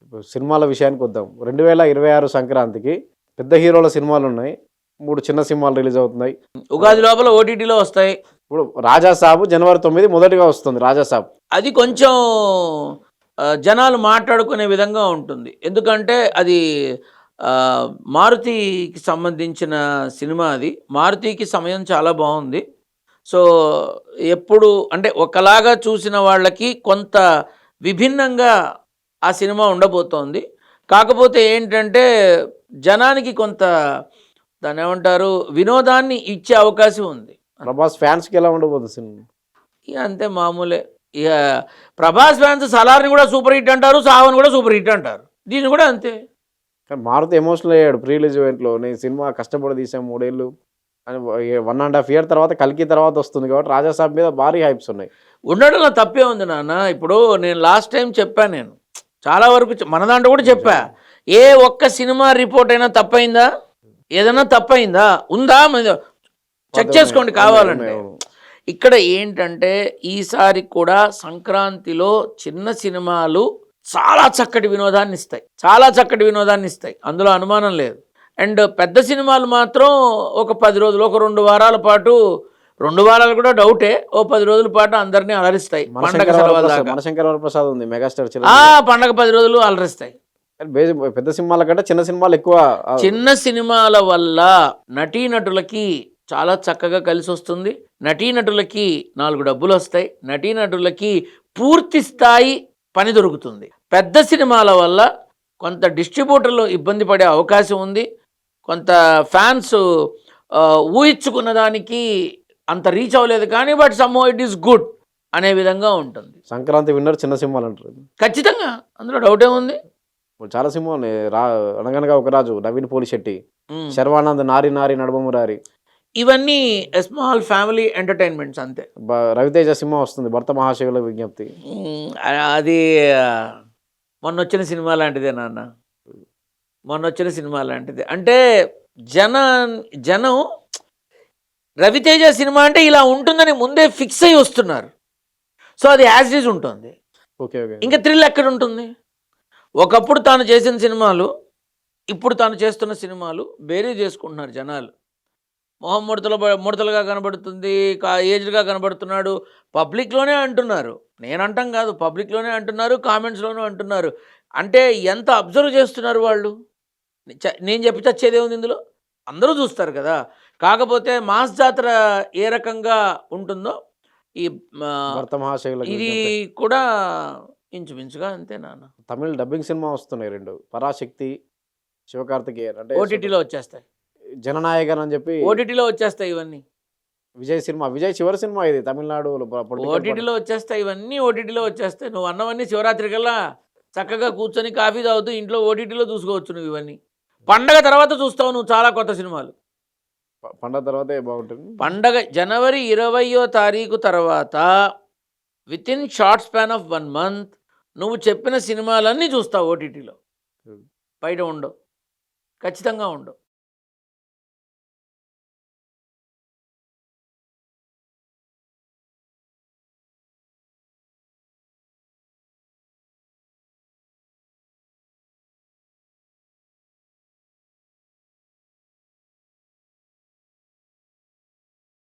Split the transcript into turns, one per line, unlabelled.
ఇప్పుడు సినిమాల విషయానికి వద్దాం. 2026 సంక్రాంతికి పెద్ద హీరోల సినిమాలున్నాయి. 3 చిన్న సినిమాలు రిలీజ్ అవుతున్నాయి.
ఉగాది లోపల ఓటీటీలో వస్తాయి.
ఇప్పుడు 'రాజా సాబ్' జనవరి 9 మొదటిగా వస్తుంది 'రాజా సాబ్'.
అది కొంచెం జనాలు మాట్లాడుకునే విధంగా ఉంటుంది. ఎందుకంటే అది మారుతికి సంబంధించిన సినిమా అది. మారుతికి సమయం చాలా బాగుంది. సో ఎప్పుడు అంటే ఒకలాగా చూసిన వాళ్ళకి కొంత విభిన్నంగా ఆ సినిమా ఉండబోతోంది. కాకపోతే ఏంటంటే జనానికి కొంత దాన్ని ఏమంటారు వినోదాన్ని ఇచ్చే అవకాశం ఉంది.
'ప్రభాస్' ఫ్యాన్స్‌కి ఎలా ఉండబోతుంది సినిమా?
ఇక అంతే మామూలే. ఇక ప్రభాస్ ఫ్యాన్స్ సలార్ని కూడా సూపర్ హిట్ అంటారు, సావని కూడా సూపర్ హిట్ అంటారు. దీన్ని కూడా అంతే.
కానీ మారుతి ఎమోషనల్ అయ్యాడు ప్రీ రిలీజ్ ఈవెంట్‌లో. నేను సినిమా కష్టపడి తీసాం 3 ఏళ్ళు అని 1½ ఇయర్ తర్వాత 'కల్కి' తర్వాత వస్తుంది కాబట్టి 'రాజా సాబ్' మీద భారీ హైప్స్ ఉన్నాయి.
ఉండడంలో తప్పే ఉంది నాన్న. ఇప్పుడు నేను లాస్ట్ టైం చెప్పాను, నేను చాలా వరకు మన దాంట్లో కూడా చెప్పా. ఏ ఒక్క సినిమా రిపోర్ట్ అయినా తప్పైందా? ఏదైనా తప్పైందా? ఉందా? చెక్ చేసుకోండి కావాలంటే. ఇక్కడ ఏంటంటే ఈసారి కూడా సంక్రాంతిలో చిన్న సినిమాలు చాలా చక్కటి వినోదాన్ని ఇస్తాయి, చాలా చక్కటి వినోదాన్ని ఇస్తాయి, అందులో అనుమానం లేదు. అండ్ పెద్ద సినిమాలు మాత్రం ఒక 10 రోజులు, ఒక 2 వారాల పాటు, 2 వారాలు కూడా డౌటే, ఓ 10 రోజుల పాటు అందరినీ అలరిస్తాయి. పండగ సెలవుల దాకా
మనశంకర వరప్రసాద్ ఉంది మెగాస్టార్
పండగ 10 రోజులు అలరిస్తాయి.
పెద్ద సినిమాల కంటే చిన్న సినిమాలు ఎక్కువ.
చిన్న సినిమాల వల్ల నటీనటులకి చాలా చక్కగా కలిసి వస్తుంది. నటీనటులకి 4 డబ్బులు వస్తాయి. నటీనటులకి పూర్తి స్థాయి పని దొరుకుతుంది. పెద్ద సినిమాల వల్ల కొంత డిస్ట్రిబ్యూటర్లు ఇబ్బంది పడే అవకాశం ఉంది. కొంత ఫ్యాన్స్ ఊహించుకున్న దానికి అంత రీచ్ అవ్వలేదు, కానీ but some it is good అనే విధంగా ఉంటుంది.
సంక్రాంతి విన్నర్ చిన్న సినిమాలు అంటారు
ఖచ్చితంగా, అందులో డౌటే ఉంది.
చాలా సినిమాలు ఉన్నాయి. అనగనగా ఒక రాజు, నవీన్ పోలిశెట్టి, శర్వానంద్, నారి నారి నడమమురారి,
ఇవన్నీ స్మాల్ ఫ్యామిలీ ఎంటర్టైన్మెంట్స్ అంతే.
రవితేజ సినిమా వస్తుంది, భర్త మహాశివుల విజ్ఞప్తి.
అది మొన్న వచ్చిన సినిమా లాంటిదే నాన్న, మొన్న వచ్చిన సినిమా లాంటిదే. అంటే జనం రవితేజ సినిమా అంటే ఇలా ఉంటుందని ముందే ఫిక్స్ అయ్యి వస్తున్నారు. సో అది యాజ్ ఇట్ ఈజ్ ఉంటుంది.
ఓకే ఓకే,
ఇంకా థ్రిల్ ఎక్కడ ఉంటుంది? ఒకప్పుడు తాను చేసిన సినిమాలు, ఇప్పుడు తాను చేస్తున్న సినిమాలు బేరీ చేసుకుంటున్నారు జనాలు. మొహం ముడతలుగా కనబడుతుంది, ఏజ్డ్గా కనబడుతున్నాడు, పబ్లిక్లోనే అంటున్నారు. నేను అంటాం కాదు, పబ్లిక్లోనే అంటున్నారు, కామెంట్స్లోనూ అంటున్నారు. అంటే ఎంత అబ్జర్వ్ చేస్తున్నారు వాళ్ళు. నేను చెప్పి చచ్చేదే ఉంది ఇందులో, అందరూ చూస్తారు కదా. కాకపోతే మాస్ జాతర ఏ రకంగా ఉంటుందో ఈ ఇది కూడా ఇంచుమించుగా అంతే నాన్న.
తమిళ డబ్బింగ్ సినిమా వస్తున్నాయి 2, పరాశక్తి, శివకార్తికేయన్. అంటే
ఓటీటీలో వచ్చేస్తాయి.
జననాయకన్ అని చెప్పి
ఓటీటీలో వచ్చేస్తాయి ఇవన్నీ.
విజయ్ చివరి సినిమా ఇది తమిళనాడు.
ఓటీటీలో వచ్చేస్తాయి ఇవన్నీ, ఓటీటీలో వచ్చేస్తాయి. నువ్వు అన్నవన్నీ శివరాత్రి కల్లా చక్కగా కూర్చొని కాఫీ తాగుతూ ఇంట్లో ఓటీటీలో చూసుకోవచ్చు నువ్వు ఇవన్నీ. పండగ తర్వాత చూస్తావు నువ్వు చాలా కొత్త సినిమాలు.
పండగ తర్వాతే బాగుంటుంది.
పండగ జనవరి 20వ తారీఖు తర్వాత with in short span of 1 month నువ్వు చెప్పిన సినిమాలన్నీ చూస్తావు ఓటీటీలో. బయట ఉండవు, ఖచ్చితంగా ఉండవు.